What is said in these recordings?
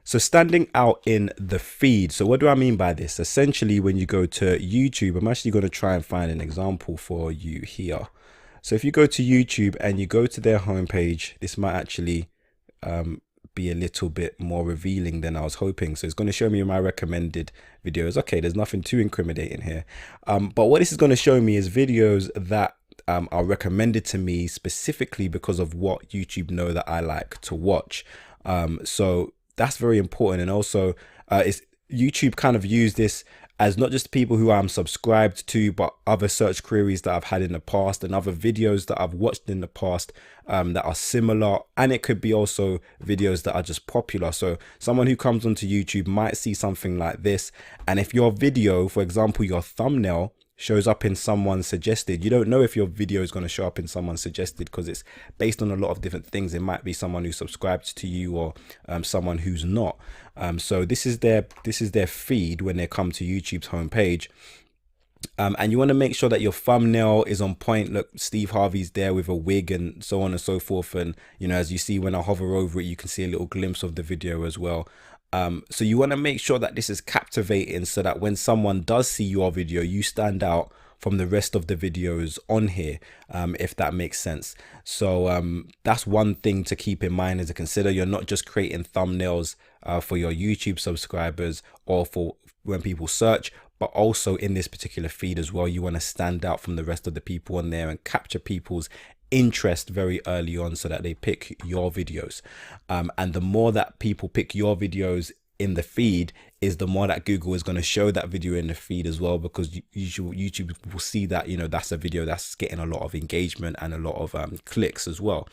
So standing out in the feed. So what do I mean by this? Essentially, when you go to YouTube, I'm actually going to try and find an example for you here. So if you go to YouTube and you go to their homepage, this might actually be a little bit more revealing than I was hoping. So it's going to show me my recommended videos. Okay, there's nothing too incriminating here. But what this is going to show me is videos that are recommended to me specifically because of what YouTube know that I like to watch. So that's very important. And also it's YouTube kind of use this as not just people who I'm subscribed to, but other search queries that I've had in the past and other videos that I've watched in the past that are similar. And it could be also videos that are just popular. So someone who comes onto YouTube might see something like this. And if your video, for example, your thumbnail shows up in someone's suggested, you don't know if your video is going to show up in someone's suggested because it's based on a lot of different things. It might be someone who subscribes to you or someone who's not. So this is their feed when they come to YouTube's homepage. And you want to make sure that your thumbnail is on point. Look, Steve Harvey's there with a wig and so on and so forth. And, you know, as you see, when I hover over it, you can see a little glimpse of the video as well. So you want to make sure that this is captivating so that when someone does see your video, you stand out from the rest of the videos on here, if that makes sense. So that's one thing to keep in mind and to consider. You're not just creating thumbnails for your YouTube subscribers or for when people search, but also in this particular feed as well. You want to stand out from the rest of the people on there and capture people's interest very early on so that they pick your videos. And the more that people pick your videos in the feed is the more that Google is going to show that video in the feed as well, because YouTube will see that, you know, that's a video that's getting a lot of engagement and a lot of clicks as well.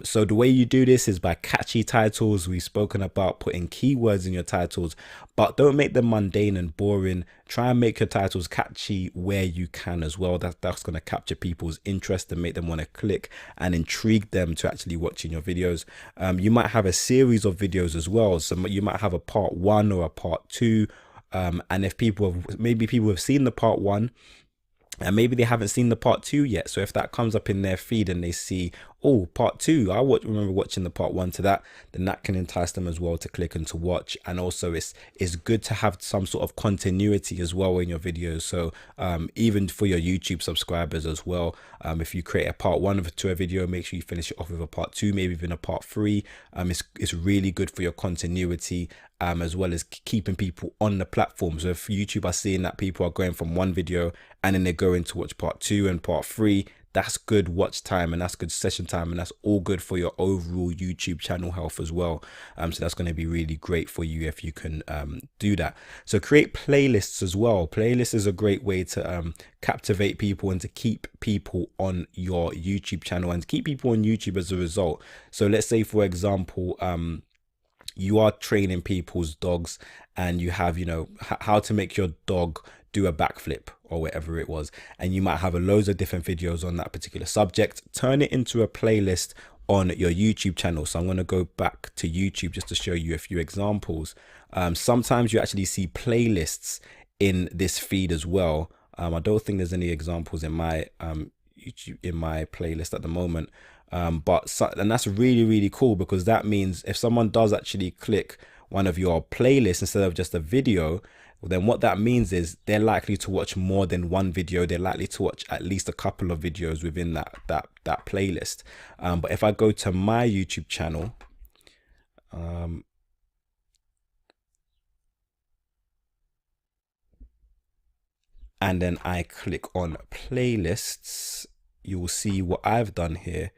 So the way you do this is by catchy titles. We've spoken about putting keywords in your titles, but don't make them mundane and boring. Try and make your titles catchy where you can as well. That's going to capture people's interest and make them want to click and intrigue them to actually watching your videos. You might have a series of videos as well. So you might have a part 1 or a part 2. And if maybe people have seen the part 1 and maybe they haven't seen the part 2 yet. So if that comes up in their feed and they see, oh, part 2, I remember watching the part 1 to that, then that can entice them as well to click and to watch. And also it's good to have some sort of continuity as well in your videos. So even for your YouTube subscribers as well, if you create a part 1 to a video, make sure you finish it off with a part 2, maybe even a part 3. It's really good for your continuity, as well as keeping people on the platform. So if YouTube are seeing that people are going from one video and then they're going to watch part 2 and part 3, that's good watch time and that's good session time, and that's all good for your overall YouTube channel health as well. So that's going to be really great for you if you can do that. So create playlists as well. Playlists is a great way to captivate people and to keep people on your YouTube channel and to keep people on YouTube as a result. So let's say, for example, you are training people's dogs and you have, you know, how to make your dog do a backflip or whatever it was, and you might have loads of different videos on that particular subject. Turn it into a playlist on your YouTube channel. So I'm going to go back to YouTube just to show you a few examples. Sometimes you actually see playlists in this feed as well. I don't think there's any examples in my YouTube in my playlist at the moment, and that's really, really cool, because that means if someone does actually click one of your playlists instead of just a video, then what that means is they're likely to watch more than one video. They're likely to watch at least a couple of videos within that playlist. But if I go to my YouTube channel, and then I click on playlists, you will see what I've done here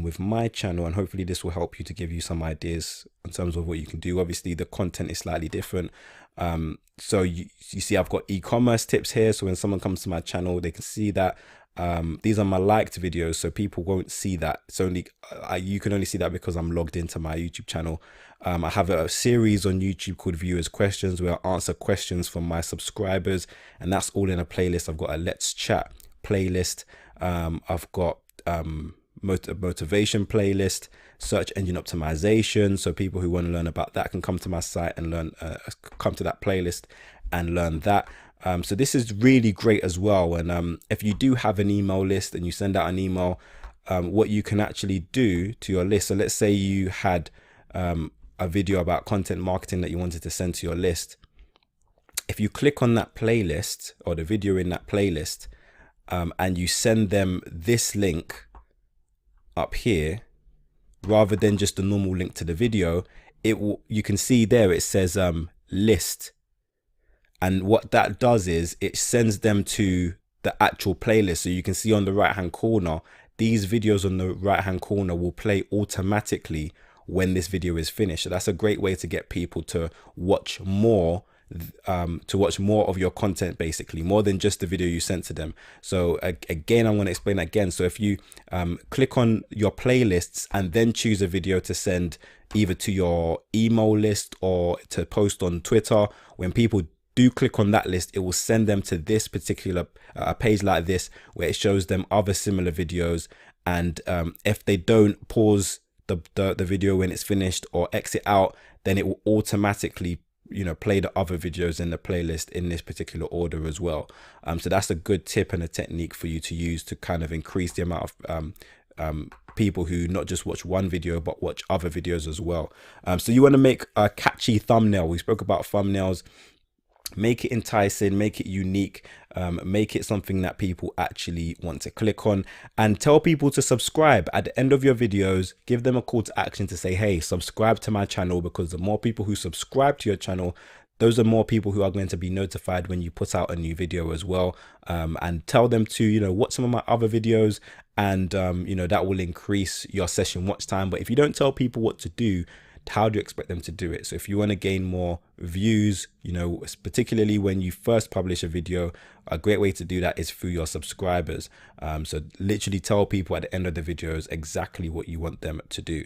with my channel, and hopefully this will help you to give you some ideas in terms of what you can do. Obviously the content is slightly different. So you see I've got e-commerce tips here, so when someone comes to my channel they can see that. These are my liked videos, so people won't see that. It's only you can only see that because I'm logged into my YouTube channel. I have a series on YouTube called Viewers Questions, where I answer questions from my subscribers, and that's all in a playlist. I've got a Let's Chat playlist. I've got motivation playlist, search engine optimization, so people who want to learn about that can come to my site and learn, come to that playlist and learn that. So this is really great as well. And if you do have an email list and you send out an email, what you can actually do to your list, so let's say you had a video about content marketing that you wanted to send to your list, if you click on that playlist or the video in that playlist, and you send them this link up here, rather than just a normal link to the video, it will, you can see there it says list. And what that does is it sends them to the actual playlist. So you can see on the right hand corner, these videos on the right hand corner will play automatically when this video is finished. So that's a great way to get people to watch more of your content, basically more than just the video you sent to them. So again, I'm going to explain that again. So if you click on your playlists and then choose a video to send either to your email list or to post on Twitter, when people do click on that list, it will send them to this particular page like this, where it shows them other similar videos. And if they don't pause the video when it's finished or exit out, then it will automatically, you know, play the other videos in the playlist in this particular order as well. So that's a good tip and a technique for you to use to kind of increase the amount of people who not just watch one video but watch other videos as well. So you want to make a catchy thumbnail. We spoke about thumbnails. Make it enticing, make it unique, make it something that people actually want to click on, and tell people to subscribe at the end of your videos. Give them a call to action to say, hey, subscribe to my channel, because the more people who subscribe to your channel, those are more people who are going to be notified when you put out a new video as well. And tell them to, you know, watch some of my other videos, and you know, that will increase your session watch time. But if you don't tell people what to do, how do you expect them to do it? So if you want to gain more views, you know, particularly when you first publish a video, a great way to do that is through your subscribers. So literally tell people at the end of the videos exactly what you want them to do.